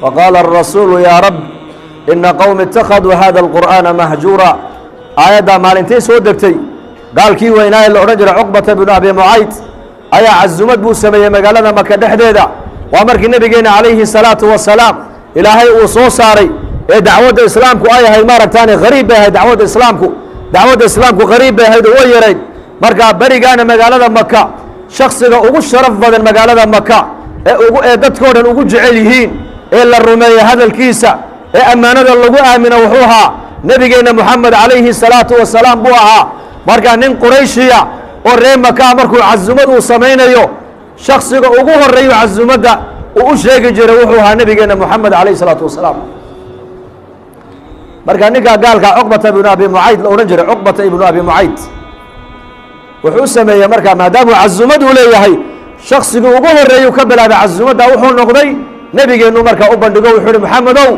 وقال الرسول يا رب إن قوم اتخذوا هذا القرآن مهجورا آية مالنتي سودكتي قال كي ويناي الأرجل عقبة بن أبي معيط أيا عزمت بو سمية مقالنا مكة دحديدا وأمرك النبي جينا عليه الصلاة والسلام إلهي وصوصاري دعوة إسلامكو آية هاي مارك تاني غريبة هاي دعوة إسلامكو غريبة هاي دويرين مركا بريقانا مقالنا مكة شخص ugu sharaf badan magaalada Makka ee dadkoodan ugu jecel yihiin ee la rumeeyo hadalkiisa ee amaanada lagu aamino wuxuu ahaa nabigeena Muhammad alayhi salaatu wasalaam buu ahaa marka nin Qurayshiya oo reer Makka markuu cazumad uu sameeyo shakhsiga ugu horeeyo cazumada uu sheegi jiray wuxuu ahaa nabigeena Muhammad alayhi salaatu wasalaam marka ninka gaalka Uqbata ibn Abi Mu'ayth la oran jiray Uqbata ibn Abi Mu'ayth wuxuu sameeyay marka maadaama cazumad uu leeyahay shakhsiga ugu horeeyo ka bilaabay cazumada wuxuu noqday nabigeenu marka u bandhigo wuxuu Muhammadow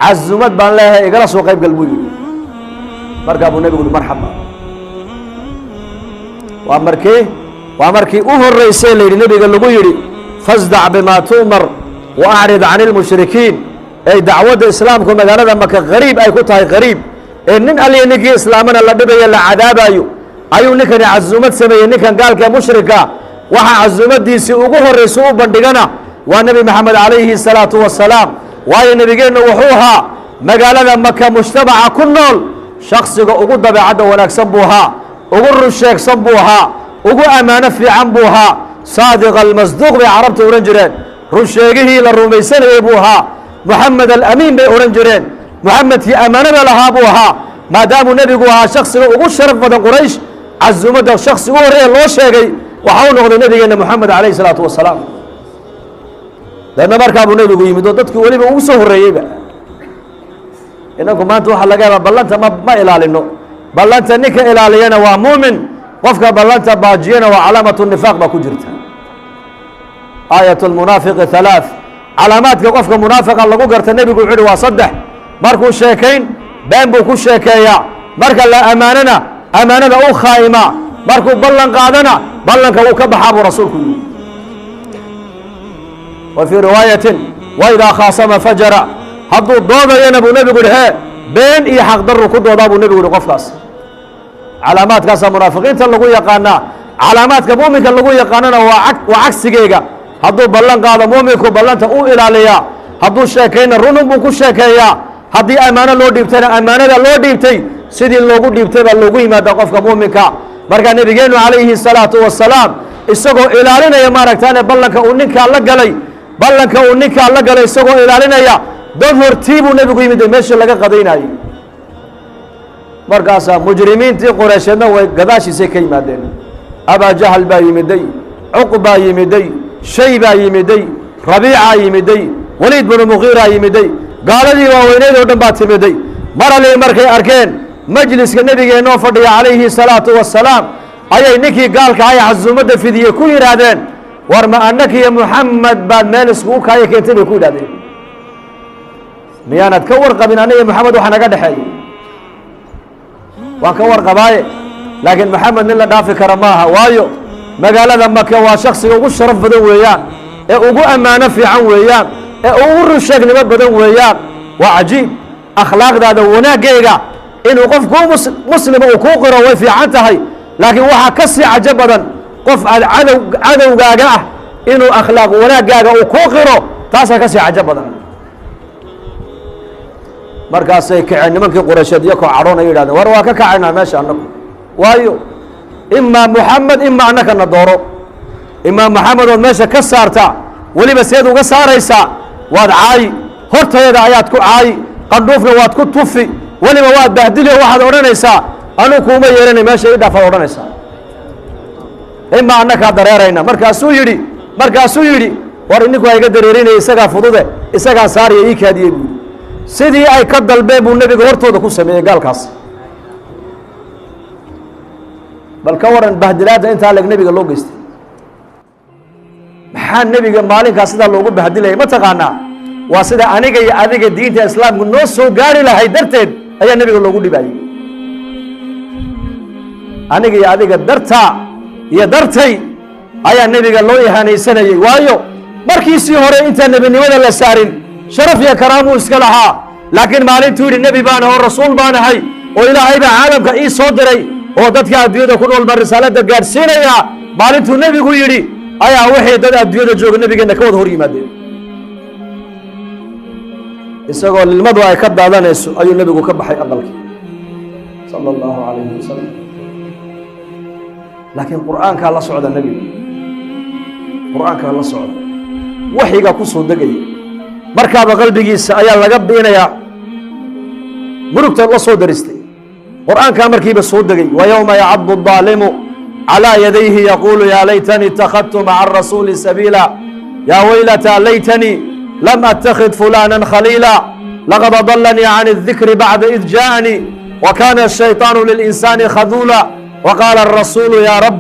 cazumad baan leeyahay igala soo qayb gal buu yiri marka abu nabigu marxaba waa markii u horeysay leeyahay nabiga lagu yiri fasda' bima tu'mar wa a'rid 'anil mushrikiin ay dacwada islaamku magaalada Makka qariib ay ku tahay qariib ee nin aliyeenigi islaamana la dhibayo la cadaabayo ayuu ninkan cazumad sameeyay ninkan gaalka mushrika waxa cazumadiisi ugu horeysay u bandhigana waa nabi maxamed alayhi salaatu wasalaam waayo nabigeena wuxuu ahaa magaalada Makka mujtamaca ku nool shakhsiga ugu dabeecada wanaagsan buu ahaa ugu rusheegsan buu ahaa ugu amaano fiican buu ahaa saadiq almasduuq bay carabta oran jireen rusheegihii la rumaysanayay buu ahaa muhammad al-amiin bay oran jireen muhammadkii amaanada lahaa buu ahaa maadaama nabigu ahaa shakhsiga ugu sharaf badan quraysh cazumada shakhsi ugu horeeya loo sheegay waxa uu noqday nabigeena Muhammad alayhi salaatu wasalaam lana markaa buu nabigu yimid oo dadkii waliba ugu soo horeeyayba inagu maanta waxa laga yaabaa ballanta ma ilaalino ballanta ninka ilaaliyana waa muumin qofka ballanta baajiyana waa calaamatu nifaaq ba ku jirta aayatul munaafiq thalath calaamaadka qofka munaafiqa lagu garta nabigu wuxuu waa saddex markuu sheekayn been buu ku sheekeeyaa marka la amaanana amaanada uu khaayima markuu ballan qaadana ballanka uu ka baxaa buu rasuulku yiri wa fi riwaayatin wa idha khasama fajara hadduu doodayana buu nabigu dhahay been iyo xaq darro ku doodaa buu nabigu qofkaas calaamaadkaas munaafiqiinta lagu yaqaana calaamaadka muuminka lagu yaqaanana waa cagsigeega hadduu ballan qaado muuminku ballanta uu ilaaliya hadduu sheekayna run buu ku sheekeeyaa haddii amaano loo dhiibtana amaanada loo dhiibtay sidii loogu dhiibtay baa loogu yimaada qofka muuminka marka nabigeenu alayhi salaatu wasalaam isagoo ilaalinaya maaragtaan ballanka uu ninka la galay isagoo ilaalinaya dad hortiibuu nabigu yimid meesha laga qadaynayay markaas mujrimiintii Quraysheedna way gadaashiisay ka yimaadeen Aba Jahl baa yimiday Uqba yimiday Shayba yimiday Rabiica yimiday Walid bin Mughira yimiday gaaladii waaweyneed oo dhan baa timiday marale markay arkeen majliska nabigeena oo fadhiya alayhi salaatu wasalaam ayay ninkii gaalka ay cazumada fidiye ku yiraahdeen war ma annaka ya Muhammad baad meel isku kaaya keentay ku yiraahdeen miyaanad ka warqabin aniga Muhammad waxa naga dhaxeeyay waan ka warqabaaye laakiin Muhammad nin la dhaafi kara maaha waayo magaalada Makka waa shakhsiga ugu sharaf badan weeyaan ee ugu amaano fiican weeyaan ee ugu rusheegnimo badan weeyaan waa ajiib akhlaaqdaada wanaaggeega inuu qofku muslima uu ku qiro way fiican tahay laakiin waxa ka sii cajab badan qof cadowgaaga ah inuu akhlaaq wanaagaaga uu ku qiro taas ka sii cajab badan markaasay kaceen nimankii Quraysheed iyo koox caroon ay yiraahdeen war waa ka kacaynaa meesha annagu waayo imma Muhammad imma annaka nadooro imma Muhammad oo meesha ka saarta waliba seed uga saaraysa waad caay hortayda ayaad ku caay qandhuufna waad ku tufi waliba waad bahdili waxaad oranaysaa anu kuma yeeranay meesha ii dhaafad oranaysaa imma annaka dareerayna markaasuu yiri war ininku ay ga dareerinay isaga fudude isaga saariye ii kaadiyay sidii ay ka dalbeen buu nabiga hortooda ku sameeyay gaalkaas bal ka waran bahdilaada inta lag nabiga loo geystay maxaa nabiga maalinkaas sida loogu bahdilay ma taqaana waa sida aniga iyo adiga diinta islaamku noo soo gaari lahayd darteed ayaa nabiga loogu dhibayay aniga iyo adiga dartay ayaa nabiga loo ihaanaysanayay waayo markiisii hore inta nabinimada la saarin sharaf iyo karaamuu iska lahaa laakiin maalintuu yidhi nebi baan oo rasuul baan ahay oo ilaahay baa caalamka ii soo diray oo dadka adduunyada ku nool baan risaalada gaadhsiinayaa maalintuu nebigu yidhi ayaa wixii dad adduunyada jooga nebigeenna ka wada hor yimaadeen isagoo lilmadu ay ka daadanayso ayuu nebigu ka baxay aqalkii sala allahu calayhi wasalam laakiin qur'aankaa la socda nebiga qur'aankaa la socda waxyigaa ku soo degaya markaaba qalbigiisa ayaa laga biinayaa murugtaad la soo daristay qur'aankaa markiiba soo degay wa yowma yacaddu الظaalimu calىa yadayhi yaquulu yaa laytanii ittakhadtu maca arasuuli sabiila yaa waylataa laytanii lam attakhid fulana khaliila laqad adalanii can الdikri bacda id jaaءanii wa kana الshayطaanu lilinsaani khaduula وqاla الرasuul ya rab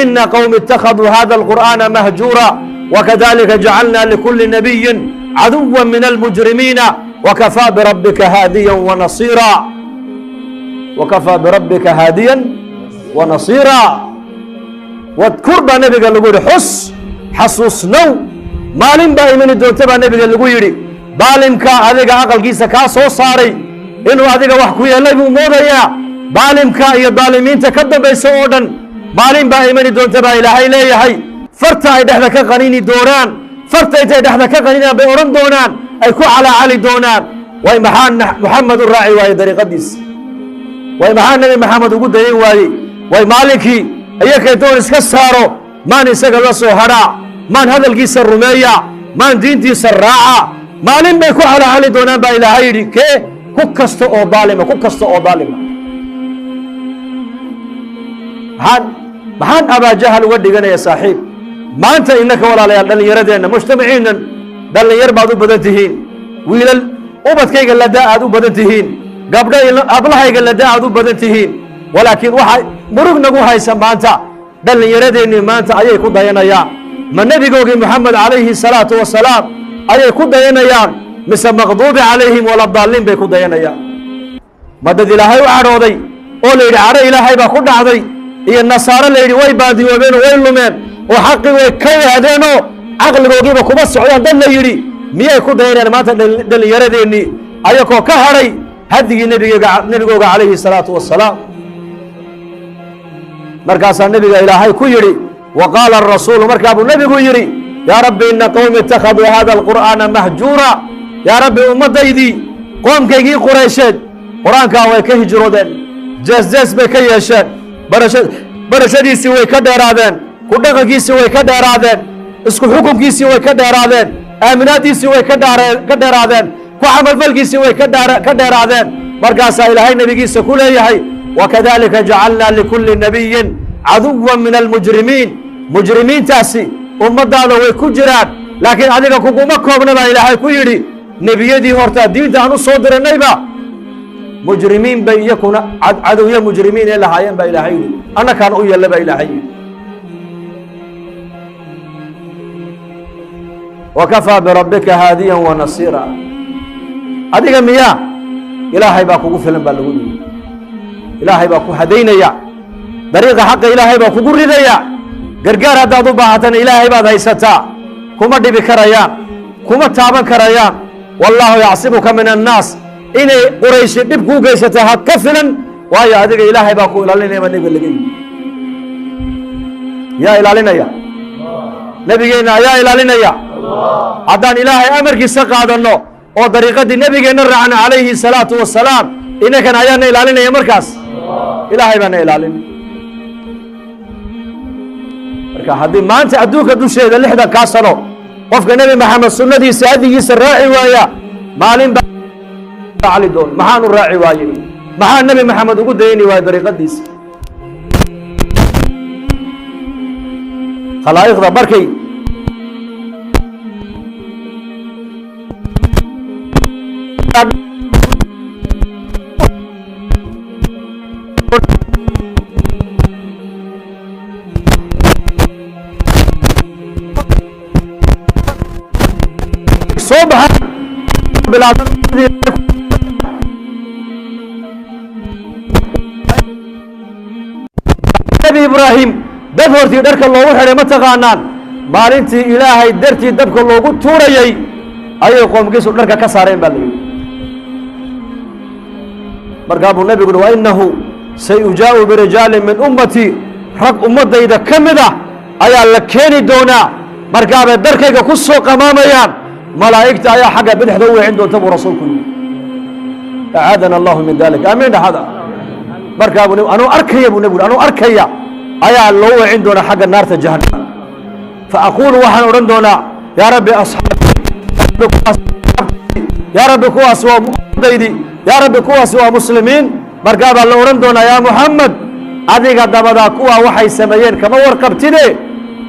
ina qwmi اtakhaduu hada الqur'ana mahjuura وkadalika jacalna likuli nabiyi caduwa min almujrimiina وkafaa birabika haadiya wanasiira وkafaa birabika haadiya wanasiira wadkur baa nebiga lagu yihi xus xasuusnow maalin baa imani doonta baa nebiga lagu yidhi daalimkaa adiga aqalkiisa kaa soo saaray inuu adiga wax ku yeelay buu moodayaa daalimka iyo daalimiinta ka dambaysa oo dhan maalin baa imani doonta baa ilaahay leeyahay farta ay dhexda ka qanini doonaan farta intay dhexda ka qaninaan bay odhan doonaan ay ku calaacali doonaan way maxaa muxamed u raaci waaye dariiqadiisa way maxaa nebi maxamed ugu dayan waayey way maalinkii iyakay doon iska saaro maan isaga la soo hadhaa maan hadalkiisa rumeeya maan diintiisa raaca maalin bay ku calaacali doonaan baa ilaahay yidhi kee ku kasta oo daalima ku kasta oo daalima maxaan abaajahal uga dhiganaya saaxiib maanta innaka walaalayaal dhallinyaradeenna mujtamaciinnan dhallinyar baad u badan tihiin wiilal ubadkayga ladaa aad u badan tihiin gabdho ablahayga ladaa aad u badan tihiin walaakiin waxaa murug nagu haysa maanta dhallinyaradeenni maanta ayay ku dayanayaan ma nebigoogii moxamed calayhi salaatu wasalaam ayay ku dayanayaan mise maqduubi calayhim waladaalliin bay ku dayanayaan ma dad ilaahay u cadhooday oo la yidhi cadho ilaahay baa ku dhacday iyo nasaaro la yidhi way baadiyoobeen oo way lumeen oo xaqii way ka waadeenoo caqligoogiiba kuma socdaan dad la yidhi miyay ku dayanayaan maanta dhallinyaradeennii ayakoo ka hadhay hadigii nebigooga calayhi salaatu wasalaam markaasaa nebiga ilaahay ku yidhi wa qaala arasuulu markaa buu nebigu yidhi yaa rabbi ina qowmi ittakhaduu hada alqur'aana mahjuura yaa rabbi ummaddaydii qoomkaygii quraysheed qur-aankaa way ka hijroodeen jeesjees bay ka yeesheen barashadiisii way ka dheeraadeen ku dhaqankiisii way ka dheeraadeen isku xukunkiisii way ka dheeraadeen aaminaaddiisii way ka dheeraadeen ku camalfalkiisii way ka dheeraadeen markaasaa ilaahay nebigiisa ku leeyahay wakadalika jacalnaa likulli nabiyin caduwa min almujrimiin mujrimiintaasi ummaddaada way ku jiraan laakiin adiga kuguma koobna baa ilaahay ku yidhi nebiyadii hortaa diinta aan u soo diranayba mujrimiin bay iyakuna cadowyo mujrimiin ee lahaayeen baa ilaahay yidhi annakaan u yeella baa ilaahay yidhi wakafaa birabbika haadiyan wanasiira adiga miyaa ilaahay baa kugu filan baa lagu yidhi ilaahay baa ku hadaynaya dariiqa xaqa ilaahay baa kugu ridaya gargaar haddaad u baahatana ilaahay baad haysataa kuma dhibi karayaan kuma taaban karayaan wallaahu yacsibuka min annaas inay qurayshi dhib kuu geysata ha ka filan waayo adiga ilaahay baa ku ilaalinaya baa nebiga laga yidhi yaa ilaalinaya nebigeenna ayaa ilaalinaya haddaan ilaahay amarkiisa qaadanno oo dariiqadii nebigeenna raacna calayhi salaatu wasalaam inakan ayaana ilaalinaya markaas ilaahay baana ilaalinay marka haddii maanta adduunka dusheeda 60 sano qofka nebi maxamed sunnadiisa hadigiisa raaci waaya maalin baa cali doon maxaan u raaci waayey maxaa nebi maxamed ugu dayani waaya dariiqadiisa khalaa'iqda barkay soo baxay nabi ibraahim dad hortii dharka loogu xidhay ma taqaanaan maalintii ilaahay dartii dabka loogu tuurayey ayay qoomkiisu dharka ka saareen baa la yidhi markaa buu nebigu uhi wainahu sayujaa'u birijaalin min ummatii rag ummaddayda ka mid ah ayaa la keeni doonaa markaabay darkayga ku soo qamaamayaan malaa'igta ayaa xagga bidixda u weecin doonta buu rasuulku yidhi acaadana allahu min dalik aamiin dhahada markaa buu anuu arkaya buu nebigu anuu arkaya ayaa loo weecin doonaa xagga naarta jahannam fa aquulu waxaan odhan doonaa yaa rabbi asxaabii yaa rabbi kuwaas waa ummaddaydii yaa rabbi kuwaas waa muslimiin markaa baa la odhan doonaa yaa muxamed adiga dabadaa kuwaa waxay sameeyeen kama warqabtide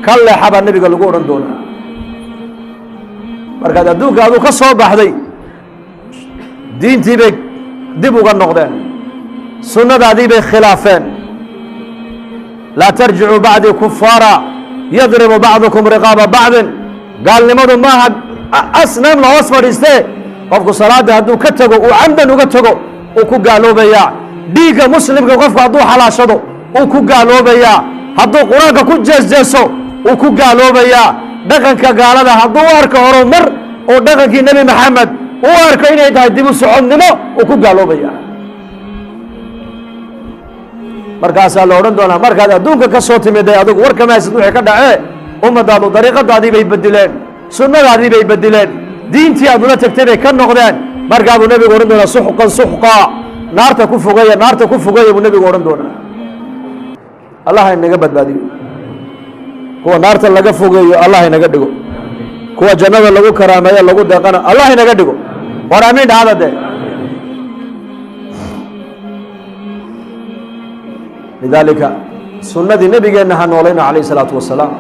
ka leexa baa nebiga lagu odhan doonaa markaad adduunka aduu ka soo baxday diintii bay dib uga noqdeen sunnadaadii bay khilaafeen laa tarjicuu bacdii kufaara yadribu bacdukum riqaaba bacdin gaalnimadu maaha asnaam la hoos fadhiistee qofku salaadda hadduu ka tego uu camdan uga tego uu ku gaaloobayaa dhiigga muslimka qofku hadduu xalaashado uu ku gaaloobayaa hadduu qur-aanka ku jeesjeeso uu ku gaaloobayaa dhaqanka gaalada hadduu u arko horumar oo dhaqankii nebi maxamed u arko inay tahay dibu socodnimo uu ku gaaloobaya markaasaa la odhan doonaa markaad adduunka ka soo timiday adigu war kama haysid wixii ka dhacee ummadaadu dariiqadaadii bay bedileen sunnadaadii bay bedileen diintii aad ula tegtay bay ka noqdeen markaa buu nebigu odhan doonaa suxqan suxqa naarta ku fogeeya naarta ku fogeeya buu nebigu odhan doonaa allah inaga badbaadiyo kuwa naarta laga fogeeyo allah inaga dhigo kuwa jannada lagu karaameeyo lagu deeqana allah inaga dhigo war amiin dhahada dee lidaalika sunnadii nebigeenna ha noolayna calayh isalaatu wasalaam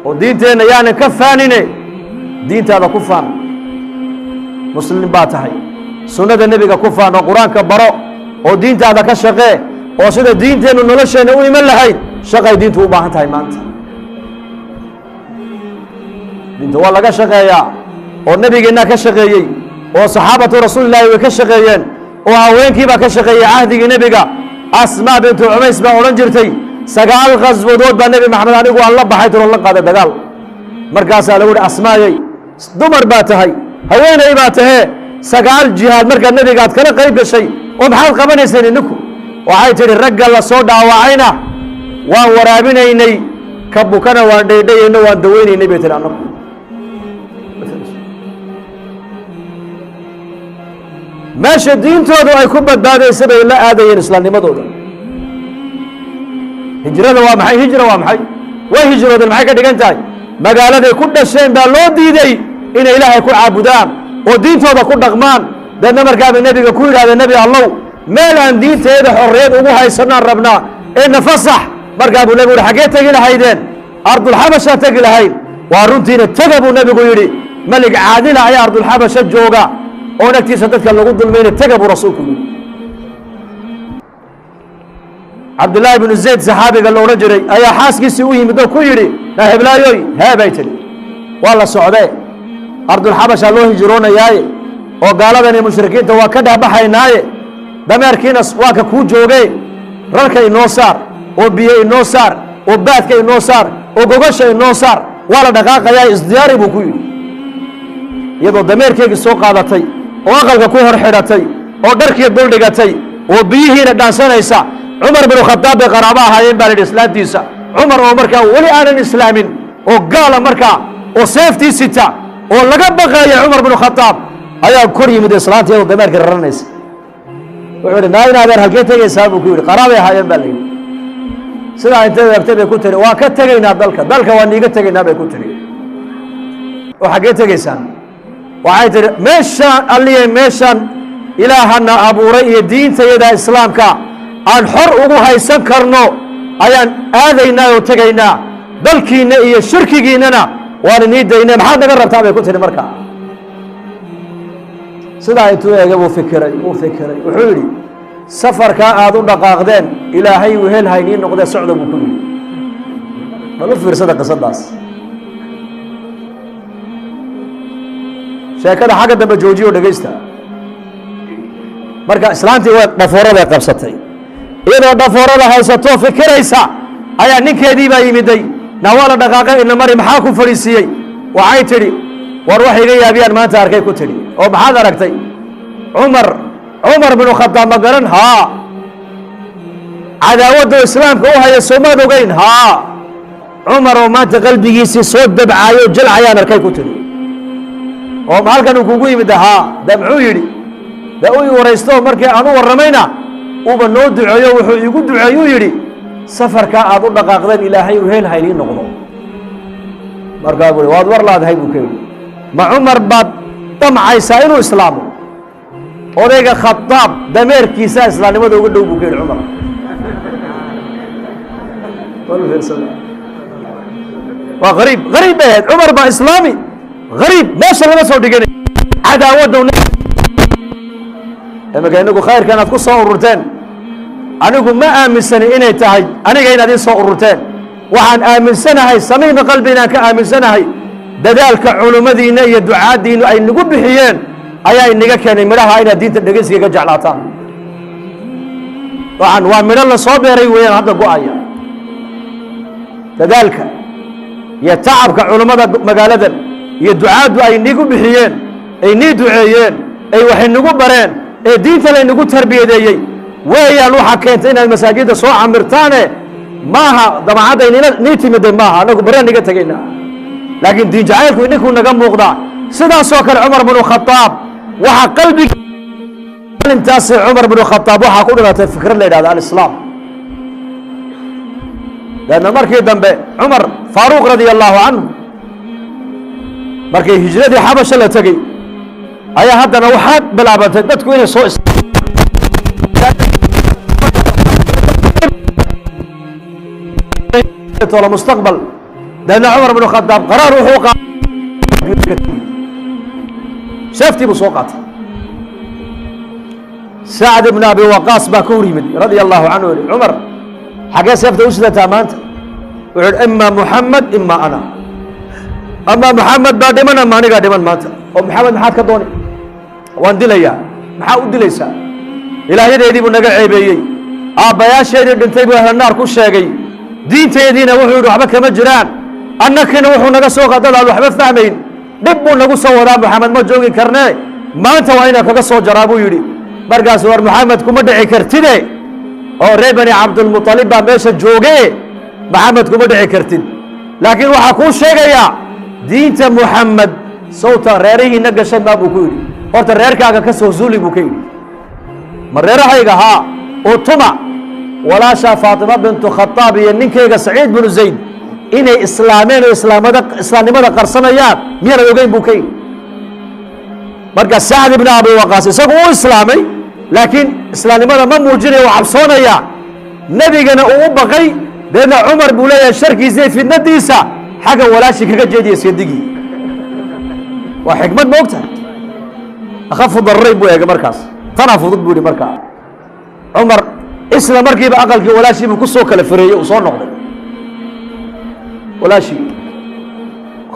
oo diinteenna yaanan ka faanine diintaada ku faan muslim baa tahay sunnada nebiga ku faan oo qur-aanka baro oo diintaada ka shaqee oo sida diinteennu nolosheenna u iman lahayd shaqay diintu u baahan tahay maanta diinta waa laga shaqeeyaa oo nebigeennaa ka shaqeeyey oo saxaabatu rasuulillaahi way ka shaqeeyeen oo haweenkiibaa ka shaqeeyey cahdigii nebiga asmaa bintu cumays baa odhan jirtay 9 qaswadood baa nebi maxamed anigu aan la baxay tiro la qaaday dagaal markaasaa lagu yihi asmaayey dumar baa tahay haweeney baa tahee 9 jihaad markaa nebiga aad kala qayb gashay oo maxaad qabanayseen idinku waxay tidhi ragga la soo dhaawacayna waan waraabinaynay ka bukana waan dhaydhayayno waan daweynaynay bay tihi annagu meesha diintoodu ay ku badbaadaysa bay la aadayeen islaamnimadooda hijrada waa maxay hijra waa maxay way hijroodeen maxay ka dhigan tahay magaaladay ku dhasheen baa loo diiday inay ilaahay ku caabudaan oo diintooda ku dhaqmaan deedna markaabay nebiga ku yidhahdeen nebi allow meel aan diinteeda xorriyad ugu haysanaan rabnaa ee nafasax markaa buu nebigu yihi xaggee tegi lahaydeen ardulxabashaa tegi lahayd waa runtiina tega buu nebigu yidhi melig caadila ayaa ardulxabasha jooga oo agtiisa dadka lagu dulmayna tega buu rasuulku yidhi cabdullaahi binu zayd saxaabiga la odhan jiray ayaa xaaskiisii u yimid oo ku yidhi heblaayoy hee bay tidhi waa la socdee ardulxabashaa loo hijroonayaaye oo gaaladani mushrikiinta waa ka dhehbaxaynaaye dameerkiina waa ka kuu joogee rarka inoo saar oo biyo inoo saar oo baadka inoo saar oo gogasha inoo saar waa la dhaqaaqayaa isdiyaari buu ku yidhi iyadoo dameerkeygii soo qaadatay oo aqalka ku hor xidhatay oo dharkii dul dhigatay oo biyihiina dhaansanaysa cumar binu khadaab bay qaraabo ahaayeen baa la yidhi islaantiisa cumar oo markaa weli aanan islaamin oo gaala markaa oo seeftii sita oo laga baqaaya cumar binu khadaab ayaa kor yimid islaanta iyadoo dameerkii raranaysa wuxuu yidhi naa inaadeen halkee tegaysaa buu ku yidhi qaraabay ahaayeen baa la yidhi sidaa intay eegtay bay ku tiri waa ka tegaynaa dalka waa niiga tegaynaa bay ku tiri oo xaggee tegaysaan waxay tihi meeshaan alliye meeshaan ilaahana abuuray iyo diintayada islaamka aan xor ugu haysan karno ayaan aadaynaa oo tegaynaa dalkiinna iyo shirkigiinnana waan inii daynay maxaad naga rabtaa bay ku tihi markaa sidaa intuu eegay wuu fikiray wuxuu yidhi safarkaa aad u dhaqaaqdeen ilaahay wehel haynii noqdee socda buu ku yidhi bal u fiirsada qisadaas sheekada xagga dambe joojiyo dhegaysta marka islaantii way dhafooraday qabsatay iyadoo dhafoorada haysatoo fikiraysa ayaa ninkeedii baa yimiday naa waa la dhaqaaqay ina mari maxaa ku fadhiisiiyey waxay tidhi war wax iga yaabiyaan maanta arkay ku tidhi oo maxaad aragtay cumar binu khadaab ma garan haa cadaawadda islaamka u haya soomaad ogeyn haa cumar oo maanta qalbigiisii soo dabcaayo jalcayaan arkay ku tidhi oo halkan uu kugu yimid haa de muxuu yidhi de u i waraysto markii aan u warramayna uba noo duceeyo wuxuu iigu duceeyuu yidhi safarkaa aad u dhaqaaqdeen ilaahay uheel haynii noqdo markaa bui waad war laadahay buu ka yidhi ma cumar baad damcaysaa inuu islaamo odayga khadaab dameerkiisaa islaamnimada uga dhow buu ka yidhi cumar waa ariib ariib bay ahayd cumar baa islaami ariib meesha lama soo dhigan cadaawadda imika inagu khayrkan aad ku soo ururteen anigu ma aaminsani inay tahay aniga inaad ii soo ururteen waxaan aaminsanahay samiima qalbi inaan ka aaminsanahay dadaalka culummadiinna iyo ducaaddiinnu ay nagu bixiyeen ayaa inaga keenay midhaha inaad diinta dhegeysiga ka jeclaataan waxaan waa midho la soo beeray weeyaan hadda go-aya dadaalka iyo tacabka culummada magaaladan iyo ducaaddu ay nagu bixiyeen ay nii duceeyeen ay waxay nagu bareen ee diinta laynagu tarbiyadeeyey weeyaan waxaa keentay inaad masaajidda soo camirtaane maaha damacadday nii timide maaha anagu bareen niga tegayna laakiin diin jacaylku ninkuu naga muuqdaa sidaasoo kale cumar binu khadaab waxaa qalbiga intaasi cumar binu khadaab waxaa ku dhilatay fikrad la yidhahda alislaam leanna markii dambe cumar faaruuq radia allahu canhu markay hijradii xabasha la tegey ayaa haddana waxaa bilaabantay dadku inay soo mustaqbal leanna cumar binu khadaab qaraar wuxuu seeftii buu soo qaatay sacd ibn abi waqaas baa ka hor yimid radia allahu canhu yihi cumar xaggee seefta u sidataa maanta wuxuu yihi ima muxamed ima ana ama muxamed baa dhiman ama anigaa dhiman maanta oo maxamed maxaad ka dooni waan dilayaa maxaa u dilaysaa ilaahyadeedii buu naga ceebeeyey aabbayaasheedii dhintay buu ahla naar ku sheegay diinteediina wuxuu yidhi waxba kama jiraan annakiina wuxuu naga soo qadadaad waxba fahmayn dhib buu nagu soo wadaa maxamed ma joogi karnee maanta waa inaan kaga soo jaraa buu yidhi markaas war maxamed kuma dhici kartide oo reer bani cabdulmuطalib baa meesha jooge maxamed kuma dhici kartid laakiin waxaa kuu sheegayaa diinta muxamed sawta reerihiina gashay maa buu ku yidhi horta reerkaaga ka soo zuuli buu ka yidhi ma reerahayga haa oo tuma walaashaa faatima bintu khadaab iyo ninkayga saciid binu zayd inay islaameen oo islaamnimada qarsanayaan miyaanan ogeyn buu ka yidhi marka sacd ibn abi waqaas isagu uu islaamay laakiin islaamnimada ma muujinaya oo cabsoonaya nebigana uu u baqay deedna cumar buu leeyahay sharkiisa iyo fidnadiisa xagga walaashii kaga jeediya seedigii waa xikmad ma ogtahay akhafu dararayn buu eegay markaas tanaa fudud buu yihi markaa cumar isla markiiba aqalkii walaashiibuu ku soo kala fareeyey uu soo noqday walaashii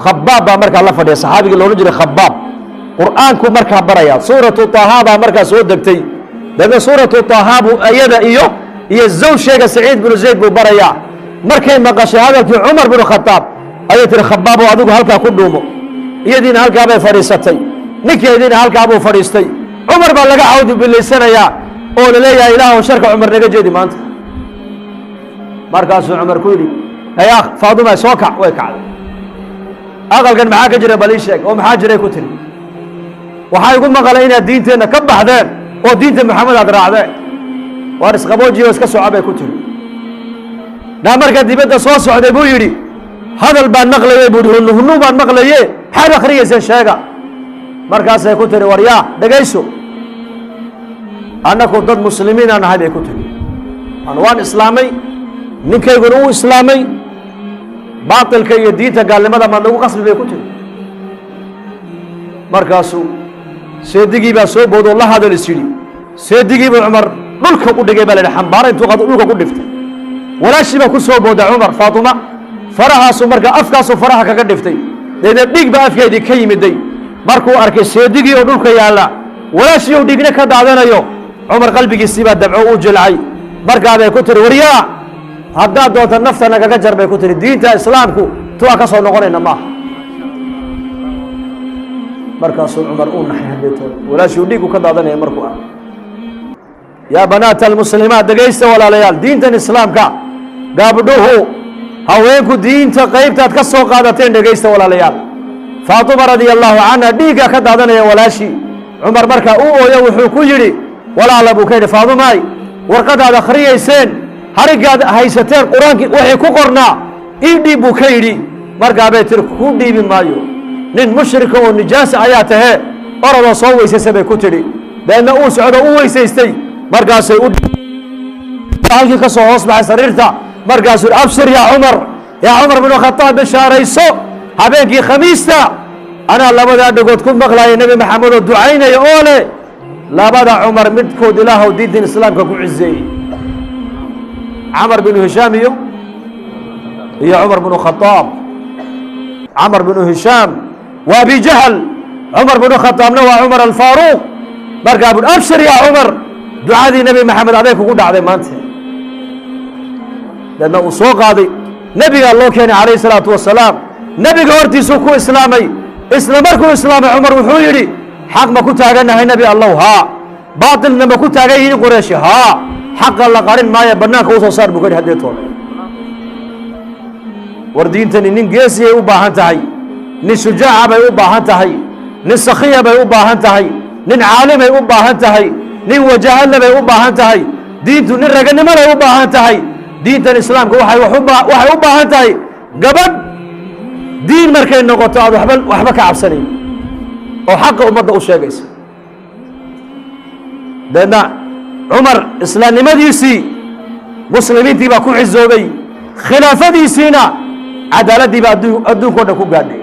khabaab baa markaa la fadhiya saxaabigii loodhan jiray khabaab qur'aanku markaa baraya suuratu taha baa markaa soo degtay dabeedna suuratu taha buu ayada iyo zawsheega saciid binu zayd buu barayaa markay maqashay hadalkii cumar binu khadaab ayay tihi khabaabo adigu halkaa ku dhuumo iyadiina halkaa bay fadhiisatay ninkeediina halkaa buu fadhiistay cumar baa laga cawdi bilaysanayaa oo la leeyahay ilaahw sharka cumar naga jeedi maanta markaasuu cumar ku yidhi haya faaduma soo kac way kacday aqalkan maxaa ka jira bal ii sheeg oo maxaa jiray ku tiri waxaa igu maqalay inaad diinteenna ka baxdeen oo diinta maxamed aad raacdeen waar isqaboojiyo iska soco bay ku tiri naa marka dibadda soo socday buu yidhi hadal baan maqlaye buu yidhi hunnu baan maqlaye maxaad akhriyayseen sheega markaasay ku tiri war yaa dhegayso annaku dad muslimiin aan nahay bay ku tiri waan islaamay ninkayguna uu islaamay baatilka iyo diinta gaalnimada maad nagu qasbi bay ku tiri markaasuu seedigii baa soo boodoo la hadal is yidhi seedigii buu cumar dhulka u dhigay baa la yidhi xambaara intuu qado dhulka ku dhiftay walaashii baa ku soo booda cumar faatuma farahaasu markaa afkaasuu faraha kaga dhiftay deedna dhiig baa afkeedii ka yimiday markuu arkay seedigii oo dhulka yaalla walaashii ou dhiigna ka daadanayo cumar qalbigiisii baa dabco u jilcay markaa bay ku tiri waryaa haddaad doonta nafta nagaga jar bay ku tiri diinta islaamku tuwaa ka soo noqonayna maaha markaasuu cumar uu naxay haddeetood walaashuu dhiigu ka daadanaya markuu ah yaa banaata almuslimaat dhegaysta walaalayaal diintan islaamka gabdhuhu haweenku diinta qaybtaad ka soo qaadateen dhegaysta walaalayaal faatima radia allahu canha dhiigga ka daadanaya walaashii cumar markaa uu ooyo wuxuu ku yidhi walaala buu ka yidhi faatimaay warqadaad akhriyayseen hariggaad haysateen qur-aankii waxay ku qornaa ii dhiib buu ka yidhi markaa bay tiri ku dhiibi maayo nin mushrika oo nijaasa ayaa tahee orodoo soo weysaysa bay ku tidhi deedna uu socdo u weysaystay markaasay halkii ka soo hoos baxay sariirta markaasuu abshir yaa cumar binu khataab bishaarayso habeenkii khamiista anaa labadaa dhagood ku maqlaaya nebi maxamed oo ducaynaya oo leh labada cumar midkood ilaahow diintan islaamka ku cizeeyey camar binu hishaam iyo cumar binu khataab camar binu hishaam waa abi jahl cumar binu khataabna waa cumar alfaaruuq markaa bui abshir yaa cumar ducadii nebi maxamed aday kugu dhacday maanta deedna uu soo qaaday nebigaa loo keenay calayhi salaatu wasalaam nebiga hortiisuu ku islaamay isla markuu islaamay cumar wuxuu yidhi xaq ma ku taagannahay nebi allow haa baatilna ma ku taagan yihiin qurayshi haa xaqa la qarin maayo bannaanka u soo saar buu ka yidhi haddeetoona war diintani nin geesiyay u baahan tahay nin shujaaca bay u baahan tahay nin sakhiya bay u baahan tahay nin caalimay u baahan tahay nin wajahadle bay u baahan tahay diintu nin raganimolay u baahan tahay diintan islaamka waxay u baahan tahay gabadh diin markay noqoto aad waxba ka cabsanayn oo xaqa ummadda u sheegaysa deedna cumar islaamnimadiisii muslimiintii baa ku cizoobay khilaafadiisiina cadaaladdii baa adduunka o dhan ku gaadhay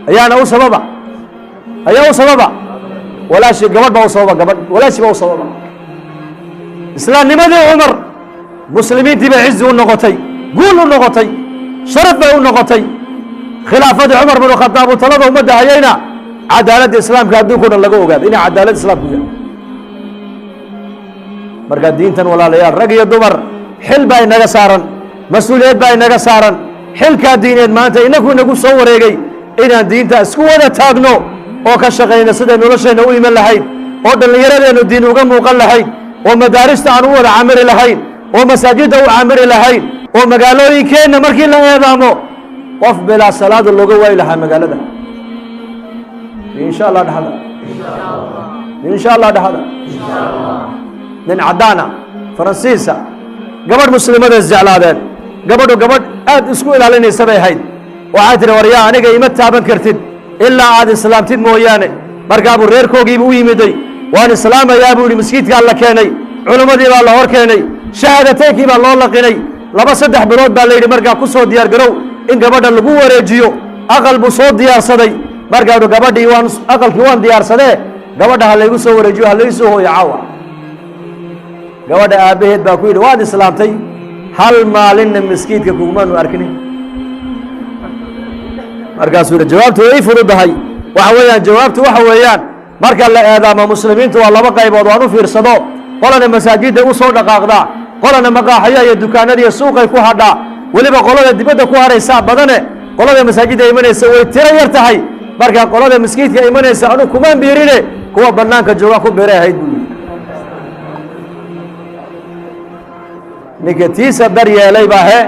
ayaa u sababa walaashii gabadh baa u sababa walaashii baa u sababa islaamnimadii cumar muslimiintii bay cizi u noqotay guul u noqotay sharaf bay u noqotay khilaafadii cumar binu khataab uu talada ummadda hayayna cadaaladda islaamka adduunka o dhan laga ogaado inay cadaalad islaamku yahay marka diintan walaalayaal rag iyo dumar xil baa inaga saaran mas-uuliyad baa inaga saaran xilkaa diineed maanta inaku inagu soo wareegay inaan diinta isku wada taagno oo ka shaqayna siday noloshayna u iman lahayd oo dhallinyaradeennu diin uga muuqan lahayd oo madaarista aan u wada camiri lahayn oo masaajidda u camiri lahayn oo magaalooyinkeenna markii la eedaamo qof bilaa salaada looga waayi lahaa magaalada insha allah dhexda insha allah dhexda nin caddaana faransiisa gabadh muslimada isjeclaadeen gabadhu gabadh aad isku ilaalinaysa bay ahayd waxay tihi waryaa aniga ima taaban kartid ilaa aad islaamtid mooyaane markaabuu reerkoogiibu u yimiday waan islaamayaa buu yihi masjidkaa la keenay culimmadii baa la hor keenay shahaadateynkii baa loo laqinay 2-3 bilood baa layidhi markaa ku soo diyaar garow in gabadha lagu wareejiyo aqal buu soo diyaarsaday markaanu gabadhii aqalkii waan diyaarsadee gabadha ha laygu soo wareejiyo ha laygu soo hooyo caawa gabadha aabbaheed baa ku yidhi waad islaamtay hal maalinna maskiidka kugumaanu arkinin markaasuu yidhi jawaabtu way fududahay waxa weeyaan jawaabtu waxa weeyaan marka la eedaamo muslimiintu waa 2 qaybood waan u fiirsado qolana masaajidda u soo dhaqaaqdaa qolana maqaaxaya iyo dukaanadiiyo suuqay ku hadhaa weliba qolada dibadda ku haraysaa badane qolada masaajidda imanaysa way tiro yar tahay markaa qolada maskiidka imanaysa anu kumaan biirine kuwa bannaanka jooga ku biiray ahayd buu ninka tiisa dar yeelay baa he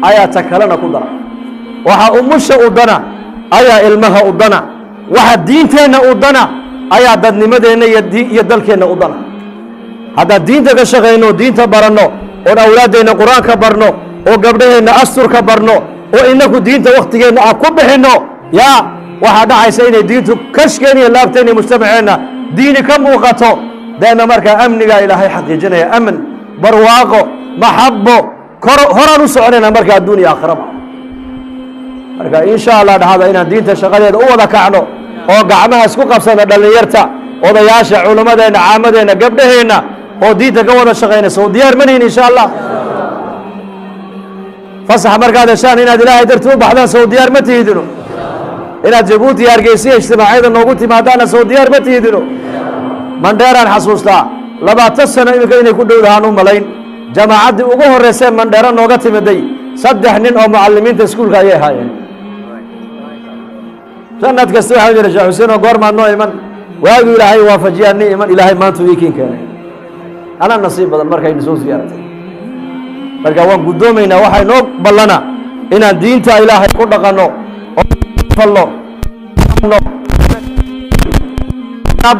ayaa ta kalena ku dara waxa umusha u dana ayaa ilmaha u dana waxa diinteenna u dana ayaa dadnimadeenna iyo dalkeenna u dana haddaan diinta ka shaqayno diinta baranno oon awlaaddeenna qur-aanka barno oo gabdhaheenna asturka barno oo inaku diinta wakhtigeenna aan ku bixinno yaa waxaa dhacaysa inay diintu kashkeen iyo laabteen iyo mujtamaceenna diini ka muuqato deedna markaa amnigaa ilaahay xaqiijinaya aman barwaaqo maxabo horaan u soconayna markaa adduun iyo aakhiraba marka insha allah dhahada inaan diinta shaqadeeda u wada kacno oo gacmaha isku qabsana dhallinyarta odayaasha culimmadeenna caamadeenna gabdhaheenna oo diinta ka wada shaqaynaysa oo diyaar manihin insha allah fasax markaad heshaan inaad ilaahay darti u baxdaan soo diyaar ma tihidino inaad jabuuti iyo hargeysiya ijtimaacyada noogu timaadaana soo diyaar ma tihidino mandheeraan xasuustaa 20 sano iminka inay ku dhowdahaan u malayn jamaacaddii ugu horreysee mandheero nooga timiday 3 nin oo mucallimiinta iskuulka ayay ahaayeen sanad kasta waxaa jira sheekh xuseen oo goor maad noo iman waagii ilaahay waafajiyaa ni iman ilaahay maanta ii kiin keenay anaa nasiib badan markaynu soo ziyaaratay marka waan guddoomaynaa waxaa inoo ballana inaan diinta ilaahay ku dhaqanno oo falno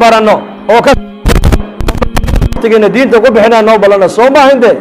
baranno oo ka diinta ku bixinaa noo ballana soo maaha inte